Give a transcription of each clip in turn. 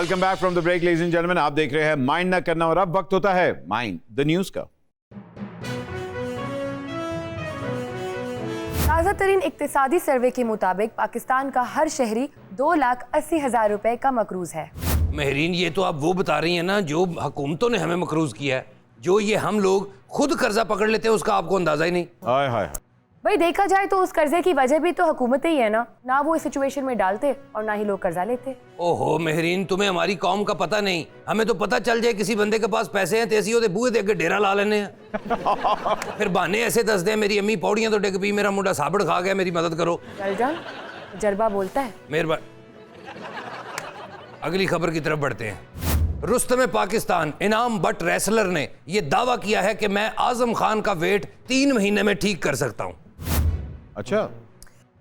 Welcome back from the break ladies and gentleman. आप देख रहे हैं माइंड ना करना और अब वक्त होता है माइंड द न्यूज का। ताज़ा तरीन इक्तिसादी सर्वे के मुताबिक पाकिस्तान का हर शहरी 2,80,000 रुपए का मकरूज है। महरीन, ये तो आप वो बता रही हैं ना जो हुकूमतों ने हमें मकरूज किया है। जो ये हम लोग खुद कर्जा पकड़ लेते हैं उसका आपको अंदाजा ही नहीं। हाय हाय। भाई देखा जाए तो उस कर्जे की वजह भी तो हुकूमतें ही है ना वो इस सिचुएशन में डालते और ना ही लोग कर्जा लेते। ओहो महरीन, तुम्हें हमारी कौम का पता नहीं। हमें तो पता चल जाए किसी बंदे के पास पैसे हैं तो ऐसी होते बूहे दे के डेरा ला लेने हैं। फिर बहाने ऐसे दस दे, मेरी अम्मी पौड़ियां तो डिग पी, मेरा मुंडा साबड़ खा गया, मेरी मदद करो। चल जान, जरबा बोलता है। मेहरबान। अगली खबर की तरफ बढ़ते हैं। रुस्तम पाकिस्तान इनाम बट रेसलर ने यह दावा किया है कि मैं आजम खान का वेट 3 महीने में ठीक कर सकता हूं। अच्छा,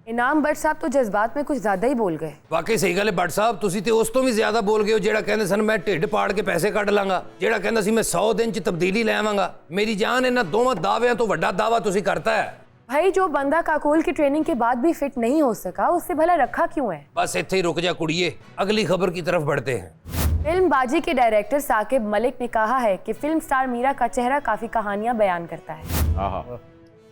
इनाम बट साहब तो जज्बात में कुछ ज्यादा ही बोल गए। वाकई सही गल है बट साहब, तुसी ते उस तो भी ज्यादा बोल गए हो। जेड़ा कहंदे सन मैं ढिड पाड़ के पैसे कढ लांगा, जेड़ा कहंदा सी मैं 100 दिन च तब्दीली ले आवांगा। मेरी जान इन्हां दोवां दावियां तो वड्डा दावा तुसी करता है। भाई जो बंदा काकोल की ट्रेनिंग के बाद भी फिट नहीं हो सका उससे भला रखा क्यों है? बस इत्थे ही रुक जा कुड़िए, अगली खबर की तरफ बढ़ते हैं। फिल्म बाजी के डायरेक्टर साकिब मलिक ने कहा है कि फिल्म स्टार मीरा का चेहरा काफी कहानियां बयान करता है। आहा।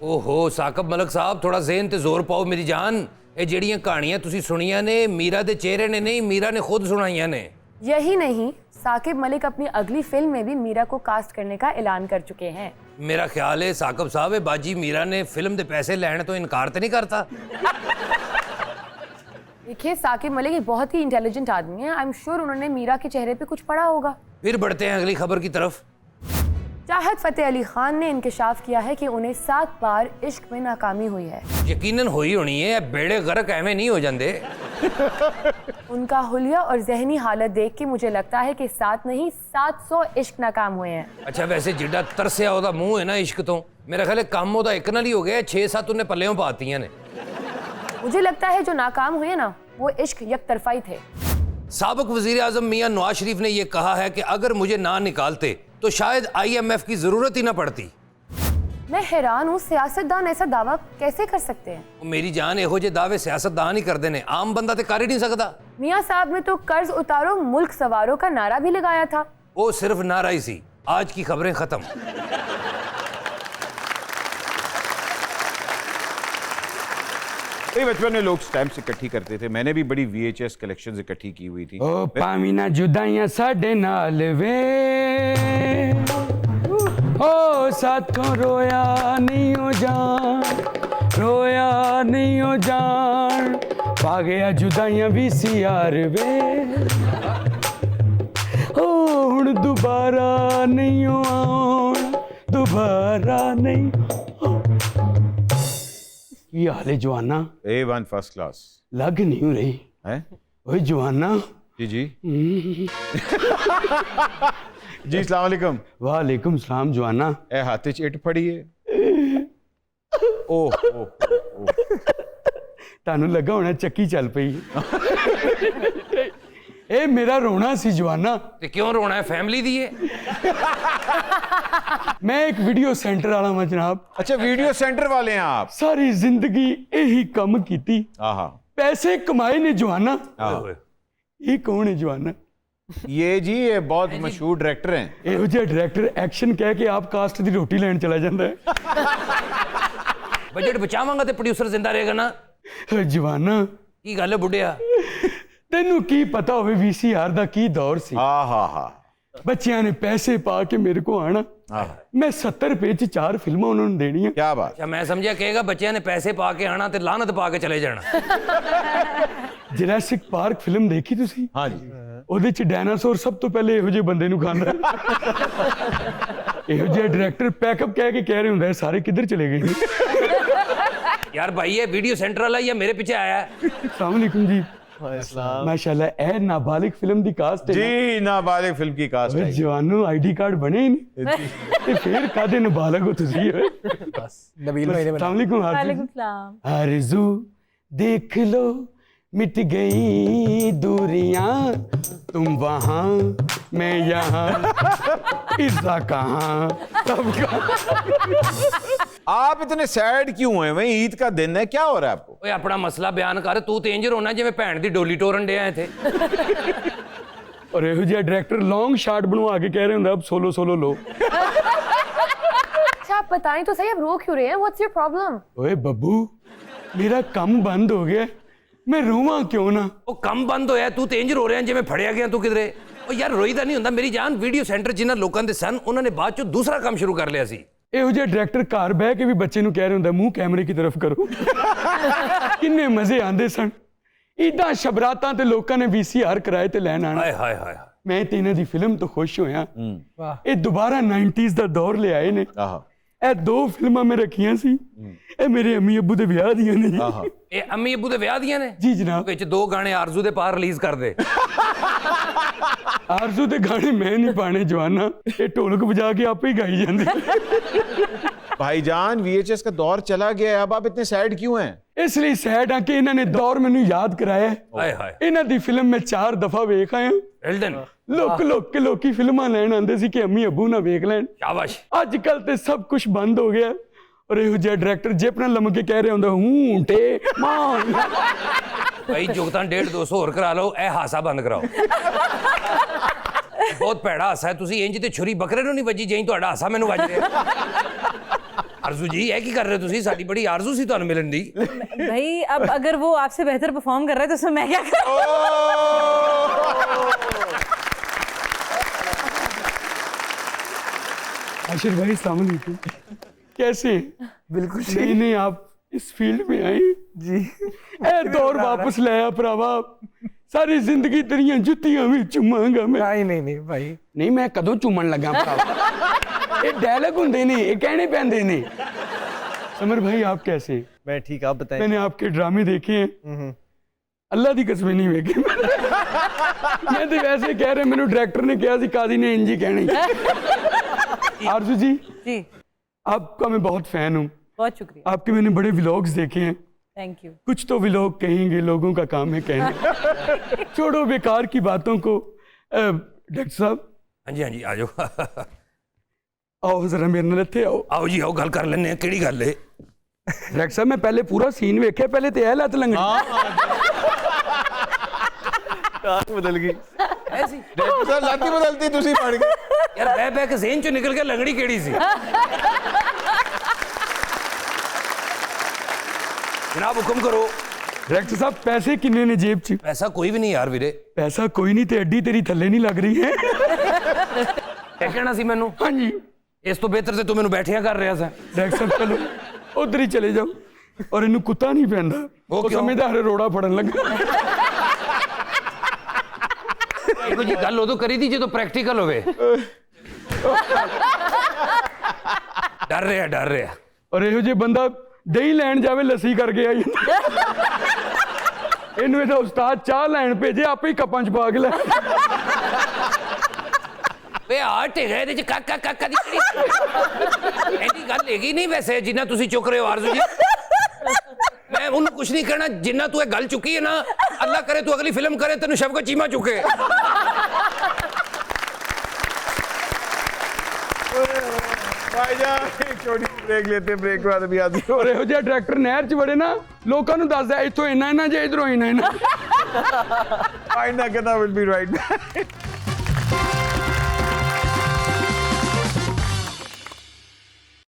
ओहो साकिब मलिक साहब, थोड़ा ज़हन ते जोर पाओ मेरी जान। ये जेड़ियां कहानियां तुसी सुनियां ने मीरा दे चेहरे ने नहीं, मीरा ने खुद सुनाइयां ने। यही नहीं, साकिब मलिक अपनी अगली फिल्म में भी मीरा को कास्ट करने का ऐलान कर चुके हैं। मेरा ख्याल है साकिब साहब बाजी मीरा ने फिल्म दे पैसे लेने तो इनकार तो नहीं करता। देखिए साकिब मलिक एक बहुत ही इंटेलिजेंट आदमी है। आई एम श्योर उन्होंने मीरा के चेहरे पे कुछ पढ़ा होगा। फिर बढ़ते हैं अगली खबर की तरफ। चाहत फतेह अली खान ने इंकशाफ किया है कि उन्हें 7 बार इश्क में नाकामी हुई है। यकीनन हुई होनी है, बेड़े गर्क एवं नहीं हो जाते। उनका हुलिया और जहनी हालत देख के मुझे लगता है कि 7 नहीं 700 इश्क नाकाम हुए हैं। अच्छा वैसे जिड्डा तरसिया ओदा मुंह है ना इश्क तो, मेरा ख्याल है काम ओदा एक नाल ही हो गया। 6-7 उन्हें पल्लेों पातियां ने। मुझे लगता है जो नाकाम हुए ना वो इश्क यकतरफा ही थे। साबिक वजीर आजम मियां नवाज शरीफ ने यह कहा है कि अगर मुझे ना निकालते तो शायद IMF की जरूरत ही ना पड़ती। मैं हैरान हूँ, सियासतदान ऐसा दावा कैसे कर सकते हैं? मेरी जान एहो जे दावे सियासतदान ही करते ने, आम बंदा तो कर ही नहीं सकता। मियां साहब ने तो कर्ज उतारो मुल्क सवारो का नारा भी लगाया था। वो सिर्फ नारा ही सी। आज की खबरें खत्म। बचपन में लोग स्टैम्प्स इकट्ठी करते थे। मैंने भी बड़ी VHS कलेक्शंस इकट्ठी की हुई थी। ओ पामीना जुदाइयां साडे नाल वे, ओ साथों रोया नहीं हो जान, रोया नहीं हो जान, पा गया जुदाइयां VCR वे, ओ हुण दोबारा नहीं हो आउण, दोबारा नहीं। की हाल है जवाना? A1 first class. लग नहीं हो रही है? ओए जवाना। जी जी। जी अस्सलाम वालेकुम। वालेकुम सलाम जवाना। ए हाथे च इट पड़ी है। ओह तानू लगा होना चक्की चल पई। ए मेरा रोना सी जवाना। ते क्यों रोना है? फैमिली दी है। मैं एक वीडियो सेंटर वाला हूं जनाब। अच्छा वीडियो सेंटर वाले हैं आप? सारी जिंदगी यही कम कीती, आहा। पैसे कमाए ने जवाना। आहा। ये कौन है जवाना? ये जी ये बहुत मशहूर डायरेक्टर हैं। एहो जिहा डायरेक्टर एक्शन कह के आप कास्ट दी रोटी लेने चला जाता है। बजट बचावांगा ते प्रोड्यूसर जिंदा रहेगा ना। जवाना की गल है बुढ़िया? तेनू की पता होवे VCR दा की दौर सी। आहा। बच्चियां ने पैसे पा के मेरे को आना, मैं 70 रुपए च 4 फिल्मां उन्होंने देनी है। क्या बात? अच्छा मैं समझा कहेगा बच्चियां ने पैसे पा के आना ते लानत पा के चले जाना। जुरासिक पार्क फिल्म देखी तुसी? हाँ जी। ਉਹਦੇ ਚ ਡਾਇਨਾਸੌਰ ਸਭ ਤੋਂ ਪਹਿਲੇ ਇਹੋ ਜਿਹੇ ਬੰਦੇ ਨੂੰ ਖਾਂਦਾ। ਇਹੋ ਜਿਹੇ डायरेक्टर पैकअप कह के कह रहे ਹੁੰਦੇ ਸਾਰੇ किधर चले गए? यार भाई ये वीडियो सेंटर वाला या मेरे पीछे आया है? अस्सलाम वालेकुम जी। माशाल्लाह ए नाबालिग फिल्म दी कास्ट है जी, नाबालिग फिल्म की कास्ट है। जवानों आईडी कार्ड बने नहीं ते फिर कादे नाबालिग हो तुसी? बस नबील भाई ने। अस्सलाम वालेकुम। वालेकुम सलाम। आरज़ू देख लो मिट गई दूरियां, तुम वहां मैं यहाँ, इज़्ज़ा कहाँ सब कहाँ। आप इतने सैड क्यों हैं? वही ईद का दिन है, क्या हो रहा है आपको? ओए अपना मसला बयान कर। तू तो इंज रोना जिवें भैन दी डोली टोरन डे आए थे। ਔਰ ਇਹੋ ਜਿਹਾ ਡਾਇਰੈਕਟਰ ਲੌਂਗ ਸ਼ਾਟ ਬਣਵਾ ਕੇ ਕਹਿ ਰਹੇ ਹੁੰਦਾ ਅਬ ਸੋਲੋ ਸੋਲੋ ਲੋ। अच्छा आप बताएं तो सही, आप रो क्यों रहे हैं? What's your problem? ਓਏ ਬੱਬੂ ਮੇਰਾ ਕੰਮ ਬੰਦ ਹੋ ਗਿਆ, ਮੈਂ ਰੋਵਾਂ ਕਿਉਂ ਨਾ? ਉਹ ਕੰਮ ਬੰਦ ਹੋਇਆ, ਤੂੰ ਤੇ ਇੰਜ ਰੋ ਰਿਹਾ ਜਿਵੇਂ ਫੜਿਆ ਗਿਆ ਤੂੰ ਕਿਧਰੇ। ਉਹ ਯਾਰ ਰੋਈਦਾ ਨਹੀਂ ਹੁੰਦਾ ਮੇਰੀ ਜਾਨ। ਵੀਡੀਓ ਸੈਂਟਰ ਜਿਨ੍ਹਾਂ ਲੋਕਾਂ ਦੇ ਸਨ ਉਹਨਾਂ ਨੇ ਬਾਅਦ ਚੋਂ ਦੂਸਰਾ ਕੰਮ ਸ਼ੁਰੂ ਕਰ ਲਿਆ ਸੀ। ਇਹੋ ਜਿਹਾ ਡਾਇਰੈਕਟਰ ਘਰ ਬਹਿ ਕੇ ਵੀ ਬੱਚੇ ਨੂੰ ਕਹਿ ਰਿਹਾ ਹੁੰਦਾ ਮੂੰਹ ਕੈਮਰੇ ਕੀ ਤਰਫ ਕਰੋ। ਕਿੰਨੇ ਮਜ਼ੇ ਆਉਂਦੇ ਸਨ। ਇਦਾਂ ਸ਼ਬਰਾਤਾਂ ਤੇ ਲੋਕਾਂ ਨੇ VCR ਕਿਰਾਏ ਤੇ ਲੈਣ ਆਣਾ। ਹਾਏ ਹਾਏ ਹਾਏ। ਮੈਂ ਤੇ ਇਹਨਾਂ ਦੀ ਫਿਲਮ ਤੋਂ ਖੁਸ਼ ਹੋਇਆ। ਇਹ ਦੁਬਾਰਾ 90s ਦਾ ਦੌਰ ਲਿਆਏ ਨੇ। ਆਹਾ ਇਹ ਦੋ ਫਿਲਮਾਂ ਮੈਂ ਰੱਖੀਆਂ ਸੀ, ਇਹ ਮੇਰੇ ਅੰਮੀ ਅੱਬੂ ਦੇ ਵਿਆਹ ਦੀਆਂ ਨੇ ਜੀ। ਆਹਾ ਇਹ ਅੰਮੀ ਅੱਬੂ ਦੇ ਵਿਆਹ ਦੀਆਂ ਨੇ ਜੀ ਜਨਾਬ। ਵਿੱਚ 2 ਗਾਣੇ ਆਰਜ਼ੂ ਦੇ ਪਾਰ ਰਿਲੀਜ਼ ਕਰ ਦੇ। ਆਰਜ਼ੂ ਦੇ ਗਾਣੇ ਮੈਂ ਨਹੀਂ ਪਾਣੇ ਜਵਾਨਾ, ਇਹ ਢੋਲਕ ਵਜਾ ਕੇ ਆਪੇ ਹੀ ਗਾਈ ਜਾਂਦੀ। भाईजान VHS का दौर चला गया है, अब आप इतने सैड क्यों हैं? ਇਸ ਲਈ ਸੈਡ ਆ ਕਿ ਇਹਨਾਂ ਨੇ ਦੌਰ ਮੈਨੂੰ ਯਾਦ ਕਰਾਇਆ। ਹਾਏ ਹਾਏ। ਇਹਨਾਂ ਦੀ ਫਿਲਮ ਮੈਂ 4 ਦਫਾ ਵੇਖ ਆਇਆ। ਐਲਡਨ ਲੋਕ ਕੇ ਲੋਕੀ ਫਿਲਮਾਂ ਲੈਣ ਆਉਂਦੇ ਸੀ ਕਿ ਅੰਮੀ ਅੱਬੂ ਨਾ ਵੇਖ ਲੈਣ। ਸ਼ਾਬਾਸ਼। ਅੱਜ ਕੱਲ ਤੇ ਸਭ ਕੁਝ ਬੰਦ ਹੋ ਗਿਆ। ਔਰ ਇਹੋ ਜਿਹਾ ਡਾਇਰੈਕਟਰ ਜੇ ਆਪਣਾ ਲੰਮ ਕੇ ਕਹਿ ਰਿਹਾ ਹੁੰਦਾ ਹੂੰ ਟੇ ਮਾਂ। ਭਾਈ ਜੁਗਤਾਂ 150-200 ਹੋਰ ਕਰਾ ਲਓ, ਇਹ ਹਾਸਾ ਬੰਦ ਕਰਾਓ। ਬਹੁਤ ਭੈੜਾ ਹਾਸਾ ਹੈ। ਤੁਸੀਂ ਇੰਜ ਤੇ ਛੁਰੀ ਬੱਕਰੇ ਨੂੰ ਨਹੀਂ ਵੱਜੀ ਜਿਵੇਂ ਤੁਹਾਡਾ ਹਾਸਾ ਮੈਨੂੰ ਵੱਜ ਰਿਹਾ। आरजू जी ये की कर रहे हो तुसी? साडी बड़ी आरजू सी तुहानू मिलन दी। भाई अब अगर वो आपसे बेहतर परफॉर्म कर रहा है तो उसमें मैं क्या करूं? आशिर भाई अस्सलाम वालेकुम, कैसे हैं? बिल्कुल नहीं नहीं आप इस फील्ड में आए जी। ए दौर वापस लाया भरावा, सारी जिंदगी तेरियां जुत्तियां भी चुमांगा मैं। नहीं नहीं भाई, नहीं मैं कदों चुमन लगा भरावा, ये डायलॉग होंदे ने, ये कहने पैंदे ने। समर भाई आप कैसे हैं? मैं ठीक, आप बताएं। मैंने आपके ड्रामे देखे हैं, अल्लाह दी कसम नहीं वेखे। मैं तो वैसे कह रहे, मैंने डायरेक्टर ने कहा सी काजी ने इंजी कहनी। आरजू जी जी आपका मैं बहुत फैन हूँ, बहुत शुक्रिया, आपके मैंने बड़े व्लॉग्स देखे हैं। Thank you. कुछ तो व्लॉग कहेंगे, लोगों का काम है कहना। छोड़ो बेकार की बातों को। डॉक्टर साहब हाँ जी आ जाओ। आओ जरा मेरे नाल इत्थे आओ। आओ जी आओ, गल कर लेने केड़ी गल है। डॉक्टर साहब मैं पहले पूरा सीन वेख्या, पहले तो यह लत लंघनी बदल गई ऐसी डॉक्टर साहब लाती बदलती तुसी पड़ गए यार, बह बह के ज़हन चो निकल के लंगड़ी केड़ी सी। जनाब हुक्म करो। डॉक्टर साहब पैसे किन्ने ने जेब च? पैसा कोई भी नहीं यार वीरे। पैसा कोई नहीं, ते अड्डी तेरी थल्ले नहीं लग रही है। क्या कहना सी मैनू? हाँ जी इस तो बेहतर से तू मैनू बैठिया कर रहा सा। डॉक्टर साहब चलो उधर ही चले जाओ। और इन्हू कुत्ता नहीं पैंदा, वो वो क्यों? समझदा हरे रोड़ा फड़न लगा। देखो जी गल उदों करी थी जो प्रैक्टिकल होवे। डर रहा। और ਇਹੋ ਜਿਹੇ ਬੰਦਾ ਦਹੀਂ ਲੈਣ ਜਾਵੇ ਲੱਸੀ ਕਰਕੇ ਆ ਜਾਂਦਾ। ਇਹਨੂੰ ਇਹਦਾ ਉਸਤਾਦ ਚਾਹ ਲੈਣ ਭੇਜੇ, ਆਪੇ ਹੀ ਕੱਪਾਂ 'ਚ ਪਾ ਕੇ ਲੈ। ਵੇ ਆਟ ਹੈਗਾ ਇਹਦੇ ਚ ਕਾਕਾ ਕਾਕਾ ਦੀ ਕਿਹੜੀ ਐਡੀ ਗੱਲ ਹੈਗੀ ਨਹੀਂ ਵੈਸੇ ਜਿੰਨਾ ਤੁਸੀਂ ਚੁੱਕ ਰਹੇ ਹੋ ਆਰਜ਼ੂ ਜੀ। ਮੈਂ ਉਹਨੂੰ ਕੁਝ ਨਹੀਂ ਕਹਿਣਾ, ਜਿੰਨਾ ਤੂੰ ਇਹ ਗੱਲ ਚੁੱਕੀ ਹੈ ਨਾ, ਅੱਲਾ ਕਰੇ ਤੂੰ ਅਗਲੀ ਫਿਲਮ करे ਤੈਨੂੰ ਸ਼ਬਕਤ ਚੀਮਾ ਚੁੱਕੇ। भाईजान एक छोटी ब्रेक लेते हैं, ब्रेक के बाद अभी आती हो। ਔਰ ਇਹੋ ਜਿਹਾ ਡਾਇਰੈਕਟਰ ਨਹਿਰ 'ਚ ਵੜੇ ਨਾ, ਲੋਕਾਂ ਨੂੰ ਦੱਸਦਾ ਇੱਥੋਂ ਇੰਨਾ ਜੇ ਇਧਰੋਂ ਇੰਨਾ। माइंड ना करना, विल बी राइट बैक।